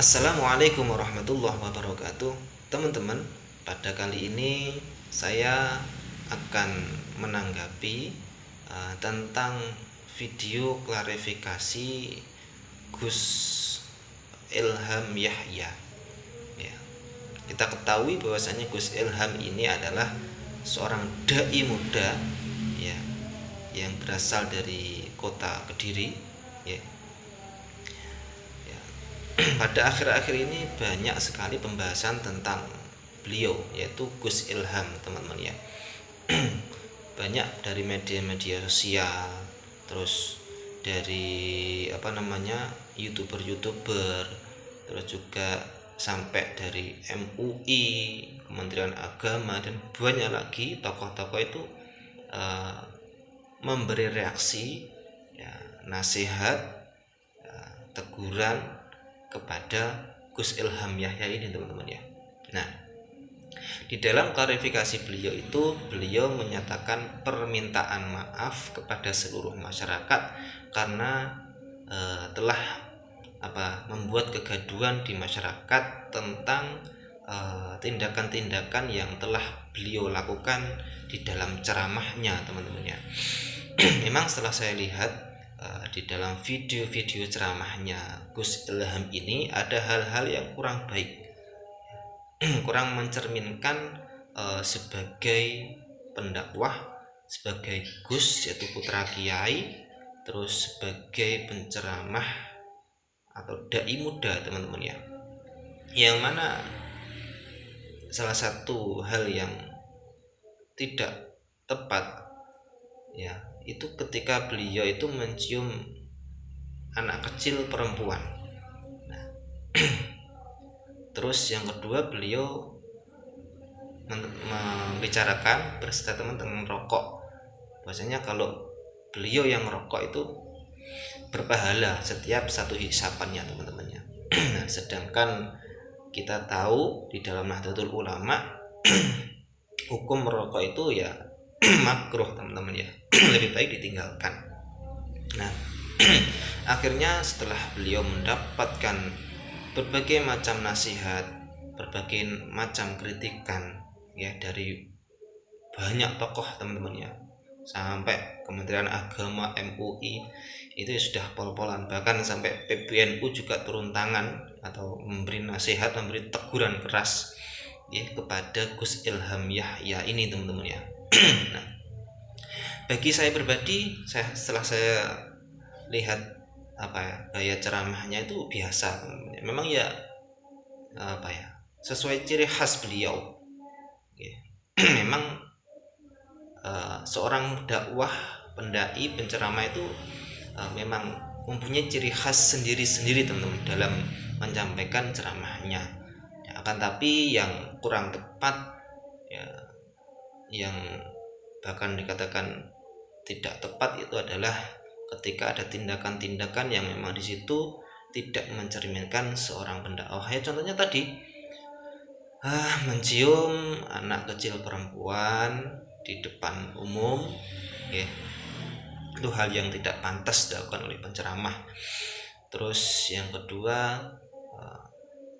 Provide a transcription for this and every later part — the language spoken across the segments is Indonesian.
Assalamualaikum warahmatullahi wabarakatuh. Teman-teman, pada kali ini saya akan menanggapi tentang video klarifikasi Gus Ilham Yahya. Ya, kita ketahui bahwasanya Gus Ilham ini adalah seorang dai muda, ya, yang berasal dari kota Kediri, ya. Pada akhir-akhir ini banyak sekali pembahasan tentang beliau, yaitu Gus Ilham, teman-teman, ya. Banyak dari media-media sosial, terus dari youtuber, terus juga sampai dari MUI, Kementerian Agama, dan banyak lagi tokoh-tokoh itu memberi reaksi, ya, nasihat, teguran kepada Gus Ilham Yahya ini, teman-teman, ya. Nah, di dalam klarifikasi beliau itu, beliau menyatakan permintaan maaf kepada seluruh masyarakat karena telah membuat kegaduhan di masyarakat tentang tindakan-tindakan yang telah beliau lakukan di dalam ceramahnya, teman-teman, ya. Memang setelah saya lihat di dalam video-video ceramahnya Gus Ilham ini ada hal-hal yang kurang baik, kurang mencerminkan sebagai pendakwah, sebagai Gus, yaitu putra kiai, terus sebagai penceramah atau dai muda, teman-teman, ya. Yang mana salah satu hal yang tidak tepat, ya, itu ketika beliau itu mencium anak kecil perempuan. Nah, terus yang kedua, beliau membicarakan berstatement tentang rokok, bahwasanya kalau beliau yang rokok itu berpahala setiap satu hisapannya, teman-temannya. Nah, sedangkan kita tahu di dalam Nahdlatul Ulama hukum merokok itu ya makruh, teman-teman, ya. Lebih baik ditinggalkan. Nah, akhirnya setelah beliau mendapatkan berbagai macam nasihat, berbagai macam kritikan, ya, dari banyak tokoh, teman-teman, ya, sampai Kementerian Agama, MUI itu sudah pol-polan, bahkan sampai PBNU juga turun tangan atau memberi nasihat, memberi teguran keras, ya, kepada Gus Ilham Yahya ini, teman-teman, ya. Nah, bagi saya pribadi, setelah saya lihat gaya ceramahnya itu biasa, teman-teman. Memang ya sesuai ciri khas beliau, ya. Memang seorang dakwah, pendai, penceramah itu memang mempunyai ciri khas sendiri-sendiri, teman-teman, dalam menyampaikan ceramahnya, ya. Akan tapi yang kurang tepat, ya, yang bahkan dikatakan tidak tepat itu adalah ketika ada tindakan-tindakan yang memang di situ tidak mencerminkan seorang pendakwah. Ya, contohnya tadi mencium anak kecil perempuan di depan umum, ya, itu hal yang tidak pantas dilakukan oleh penceramah. Terus yang kedua,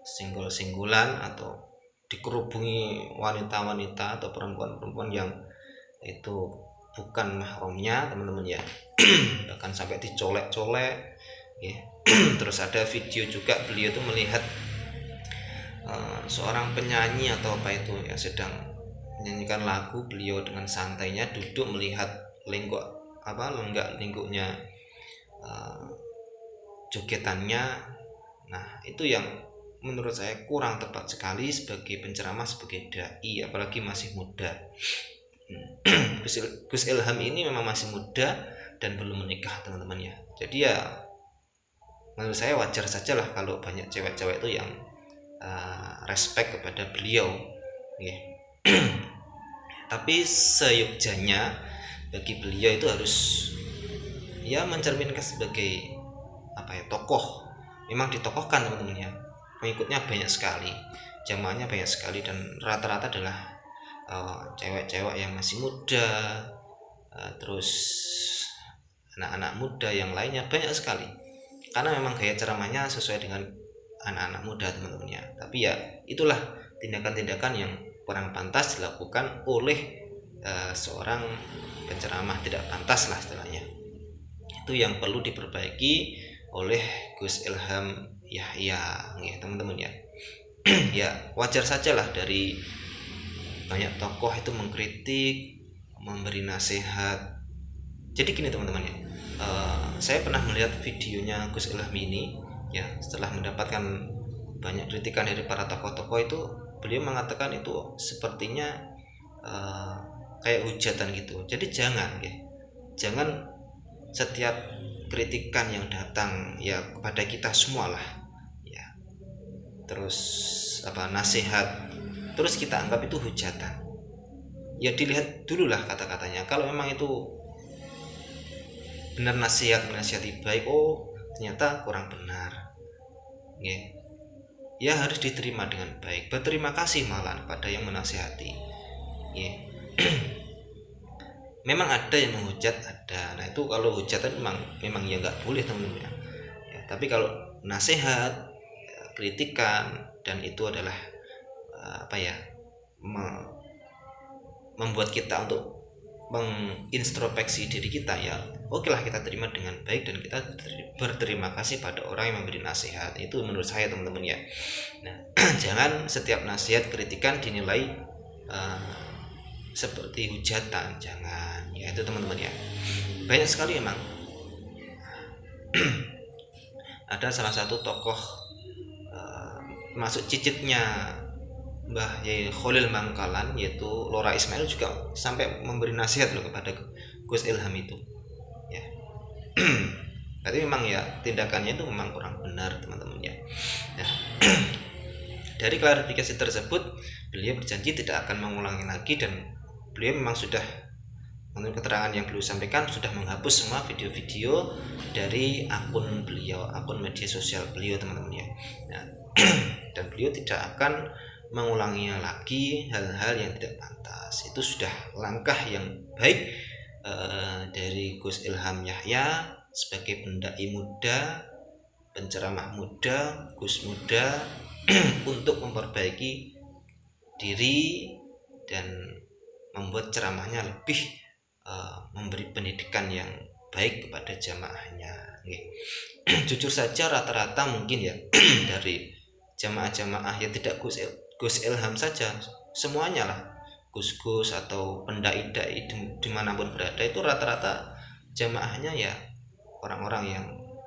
singgul-singgulan atau dikerubungi wanita-wanita atau perempuan-perempuan yang itu bukan mahramnya, teman-teman, ya. Bahkan sampai dicolek-colek, ya. Terus ada video juga beliau itu melihat seorang penyanyi atau yang sedang menyanyikan lagu, beliau dengan santainya duduk melihat lenggak-lenggoknya jogetannya. Nah, itu yang menurut saya kurang tepat sekali sebagai penceramah, sebagai dai, apalagi masih muda. Gus Ilham ini memang masih muda dan belum menikah, teman-teman, ya. Jadi ya menurut saya wajar saja lah kalau banyak cewek-cewek itu yang respect kepada beliau, ya. Tapi seyogjanya bagi beliau itu harus, ya, mencerminkan sebagai tokoh. Memang ditokohkan, teman-teman, ya. Pengikutnya banyak sekali, jamaahnya banyak sekali, dan rata-rata adalah cewek-cewek yang masih muda, terus anak-anak muda yang lainnya banyak sekali, karena memang gaya ceramahnya sesuai dengan anak-anak muda teman-teman ya. Tapi ya itulah tindakan-tindakan yang kurang pantas dilakukan oleh seorang penceramah, tidak pantas lah istilahnya. Itu yang perlu diperbaiki oleh Gus Ilham Yahya ya teman-teman ya. Ya wajar saja lah dari banyak tokoh itu mengkritik, memberi nasihat. Jadi gini teman-teman ya, saya pernah melihat videonya Gus Ilham ini ya, setelah mendapatkan banyak kritikan dari para tokoh-tokoh itu, beliau mengatakan itu sepertinya kayak hujatan gitu. Jadi jangan setiap kritikan yang datang ya kepada kita semua lah ya, terus nasihat terus kita anggap itu hujatan. Ya dilihat dulu lah kata-katanya, kalau memang itu benar nasihati baik, oh ternyata kurang benar ya harus diterima dengan baik, berterima kasih malah pada yang menasihati ya. Memang ada yang menghujat, ada. Nah itu kalau hujatan memang ya nggak boleh teman-teman ya. Tapi kalau nasihat, kritikan, dan itu adalah membuat kita untuk mengintrospeksi diri kita ya, oke lah kita terima dengan baik dan kita berterima kasih pada orang yang memberi nasihat. Itu menurut saya teman-teman ya. Nah jangan setiap nasihat, kritikan dinilai seperti hujatan, jangan ya itu teman-teman ya. Banyak sekali emang ada salah satu tokoh masuk cicitnya Mbah Yai Khalil Bangkalan, yaitu Lora Ismail, juga sampai memberi nasihat loh kepada Gus Ilham itu ya. Tapi memang ya tindakannya itu memang kurang benar teman-teman ya. Nah, dari klarifikasi tersebut beliau berjanji tidak akan mengulangi lagi, dan beliau memang sudah, menurut keterangan yang beliau sampaikan, sudah menghapus semua video-video dari akun beliau, akun media sosial beliau teman-teman ya. Nah, dan beliau tidak akan mengulanginya lagi hal-hal yang tidak pantas. Itu sudah langkah yang baik dari Gus Ilham Yahya sebagai pendai muda, penceramah muda, Gus muda untuk memperbaiki diri dan membuat ceramahnya lebih memberi pendidikan yang baik kepada jamaahnya. Jujur saja rata-rata mungkin ya dari jamaah-jamaah yang tidak Gus Ilham saja, semuanya lah, Gus-gus atau pendai-dai dimanapun berada, itu rata-rata jamaahnya ya orang-orang yang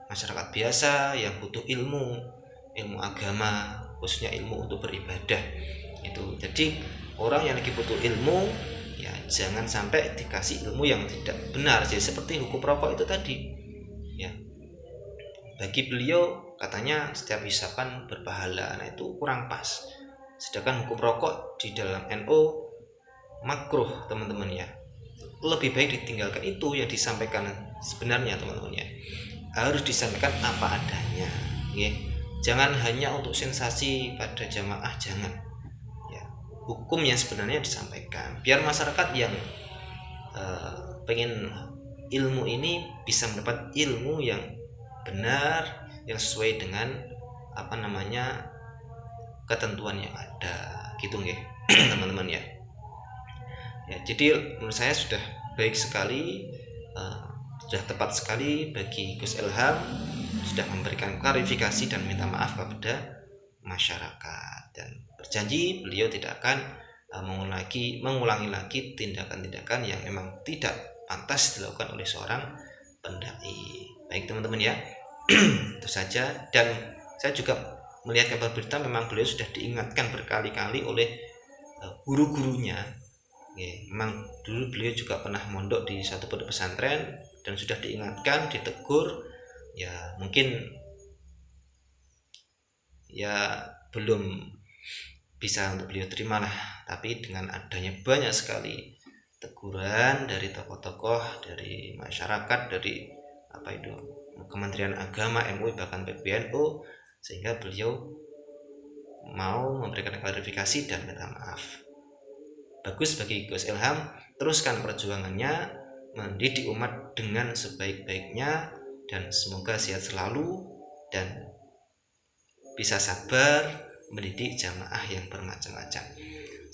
masyarakat biasa yang butuh ilmu agama, khususnya ilmu untuk beribadah itu. Jadi orang yang lagi butuh ilmu ya jangan sampai dikasih ilmu yang tidak benar. Jadi seperti hukum rokok itu tadi ya, bagi beliau katanya setiap hisapan berpahala. Nah itu kurang pas. Sedangkan hukum rokok di dalam NU makruh teman-teman ya, lebih baik ditinggalkan. Itu yang disampaikan sebenarnya teman-teman ya, harus disampaikan apa adanya ya. Jangan hanya untuk sensasi pada jamaah, jangan ya. Hukum yang sebenarnya disampaikan biar masyarakat yang pengen ilmu ini bisa mendapat ilmu yang benar, yang sesuai dengan ketentuan yang ada gitu nggih teman-teman ya. Ya jadi menurut saya sudah baik sekali, sudah tepat sekali bagi Gus Ilham sudah memberikan klarifikasi dan minta maaf kepada masyarakat, dan berjanji beliau tidak akan mengulangi lagi tindakan-tindakan yang memang tidak pantas dilakukan oleh seorang pendai. Baik teman-teman ya. Itu saja. Dan saya juga melihat kabar berita memang beliau sudah diingatkan berkali-kali oleh guru-gurunya ya. Memang dulu beliau juga pernah mondok di satu pondok pesantren dan sudah diingatkan, ditegur ya, mungkin ya belum bisa untuk beliau terima lah. Tapi dengan adanya banyak sekali teguran dari tokoh-tokoh, dari masyarakat, dari Kementerian Agama, MUI, bahkan PBNU, sehingga beliau mau memberikan klarifikasi dan minta maaf. Bagus bagi Gus Ilham, teruskan perjuangannya mendidik umat dengan sebaik-baiknya, dan semoga sehat selalu dan bisa sabar mendidik jamaah yang bermacam-macam.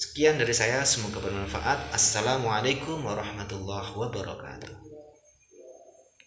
Sekian dari saya, semoga bermanfaat. Assalamualaikum warahmatullahi wabarakatuh.